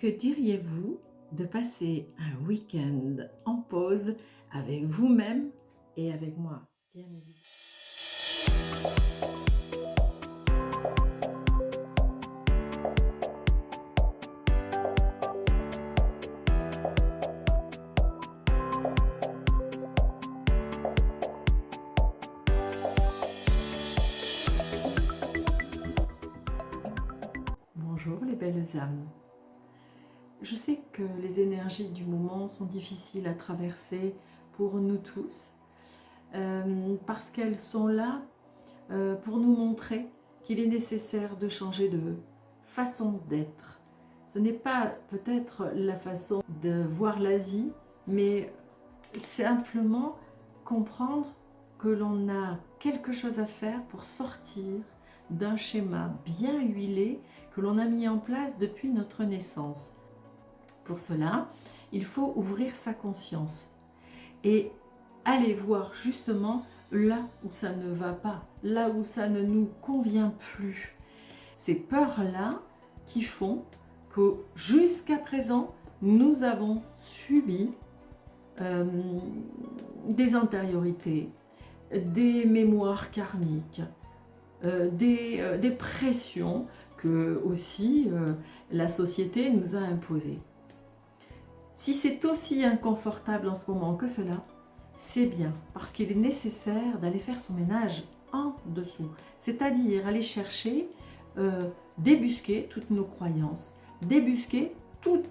Que diriez-vous de passer un week-end en pause avec vous-même et avec moi, bien évidemment. Bonjour les belles âmes. Je sais que les énergies du moment sont difficiles à traverser pour nous tous, parce qu'elles sont là pour nous montrer qu'il est nécessaire de changer de façon d'être. Ce n'est pas peut-être la façon de voir la vie, mais simplement comprendre que l'on a quelque chose à faire pour sortir d'un schéma bien huilé que l'on a mis en place depuis notre naissance. Pour cela, il faut ouvrir sa conscience et aller voir justement là où ça ne va pas, là où ça ne nous convient plus. Ces peurs-là qui font que jusqu'à présent, nous avons subi des antériorités, des mémoires karmiques, des pressions que aussi la société nous a imposées. Si c'est aussi inconfortable en ce moment que cela, c'est bien, parce qu'il est nécessaire d'aller faire son ménage en dessous, c'est-à-dire aller chercher, débusquer toutes nos croyances, débusquer tout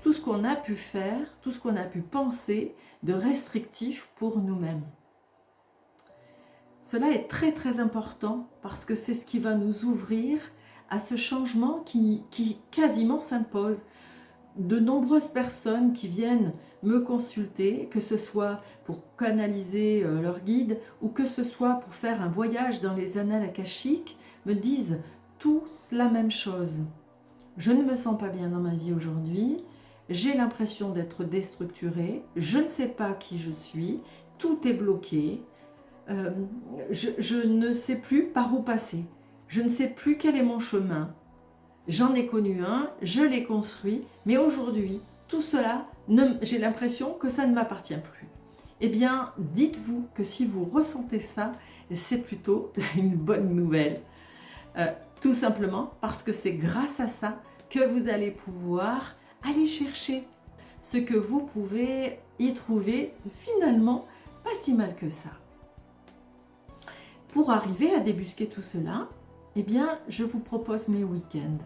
ce qu'on a pu faire, tout ce qu'on a pu penser de restrictif pour nous-mêmes. Cela est très très important parce que c'est ce qui va nous ouvrir à ce changement qui quasiment s'impose. De nombreuses personnes qui viennent me consulter, que ce soit pour canaliser leur guide ou que ce soit pour faire un voyage dans les annales akashiques, me disent tous la même chose. Je ne me sens pas bien dans ma vie aujourd'hui, j'ai l'impression d'être déstructurée, je ne sais pas qui je suis, tout est bloqué, je ne sais plus par où passer, je ne sais plus quel est mon chemin. J'en ai connu un, je l'ai construit, mais aujourd'hui, tout cela, j'ai l'impression que ça ne m'appartient plus. Eh bien, dites-vous que si vous ressentez ça, c'est plutôt une bonne nouvelle. Tout simplement parce que c'est grâce à ça que vous allez pouvoir aller chercher ce que vous pouvez y trouver finalement pas si mal que ça. Pour arriver à débusquer tout cela, eh bien, je vous propose mes week-ends.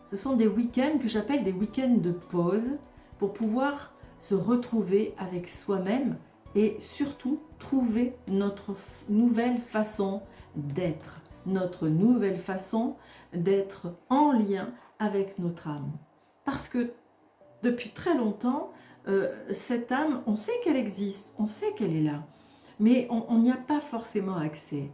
Ce sont des week-ends que j'appelle des week-ends de pause pour pouvoir se retrouver avec soi-même et surtout trouver notre nouvelle façon d'être, notre nouvelle façon d'être en lien avec notre âme. Parce que depuis très longtemps, cette âme, on sait qu'elle existe, on sait qu'elle est là, mais on n'y a pas forcément accès.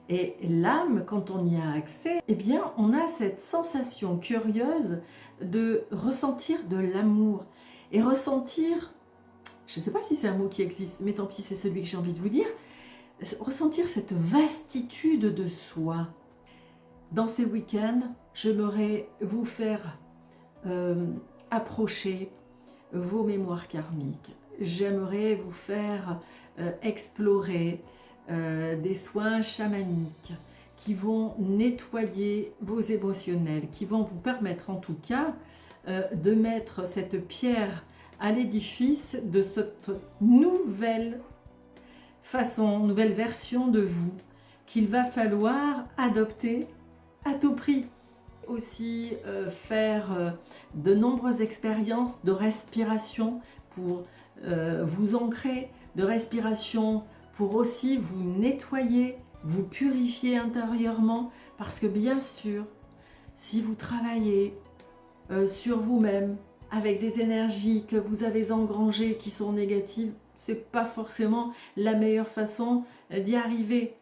Et l'âme, quand on y a accès, eh bien, on a cette sensation curieuse de ressentir de l'amour. Et ressentir, je ne sais pas si c'est un mot qui existe, mais tant pis, c'est celui que j'ai envie de vous dire, ressentir cette vastitude de soi. Dans ces week-ends, j'aimerais vous faire approcher vos mémoires karmiques. J'aimerais vous faire explorer des soins chamaniques qui vont nettoyer vos émotionnels, qui vont vous permettre en tout cas de mettre cette pierre à l'édifice de cette nouvelle façon, nouvelle version de vous qu'il va falloir adopter à tout prix. Aussi faire de nombreuses expériences de respiration pour vous ancrer, de respiration pour aussi vous nettoyer, vous purifier intérieurement, parce que bien sûr, si vous travaillez sur vous-même avec des énergies que vous avez engrangées qui sont négatives, c'est pas forcément la meilleure façon d'y arriver.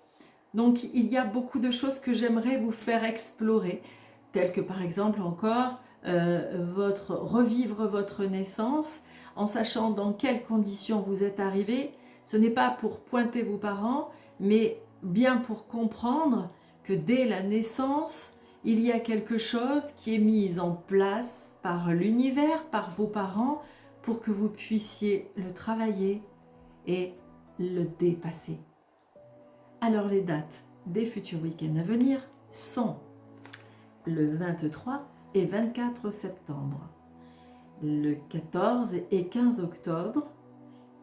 Donc il y a beaucoup de choses que j'aimerais vous faire explorer, telles que par exemple encore revivre votre naissance en sachant dans quelles conditions vous êtes arrivé. Ce n'est pas pour pointer vos parents, mais bien pour comprendre que dès la naissance, il y a quelque chose qui est mis en place par l'univers, par vos parents, pour que vous puissiez le travailler et le dépasser. Alors les dates des futurs week-ends à venir sont le 23 et 24 septembre, le 14 et 15 octobre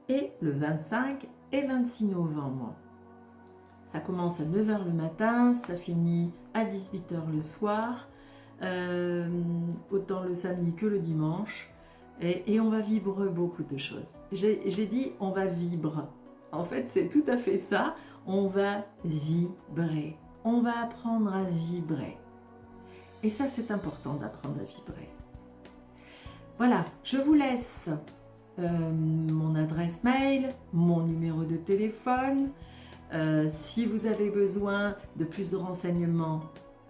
et le 25 et 26 novembre. Ça commence à 9 h le matin, ça finit à 18 h le soir, autant le samedi que le dimanche. Et on va vibrer beaucoup de choses. J'ai dit on va vibrer. En fait, c'est tout à fait ça. On va vibrer. On va apprendre à vibrer. Et ça, c'est important d'apprendre à vibrer. Voilà, je vous laisse mon adresse mail, mon numéro de téléphone. Si vous avez besoin de plus de renseignements,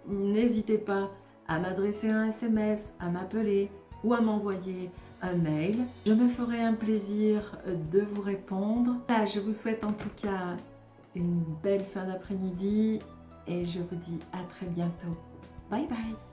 n'hésitez pas à m'adresser un SMS, à m'appeler ou à m'envoyer un mail. Je me ferai un plaisir de vous répondre. Là, je vous souhaite en tout cas une belle fin d'après-midi et je vous dis à très bientôt. Bye bye.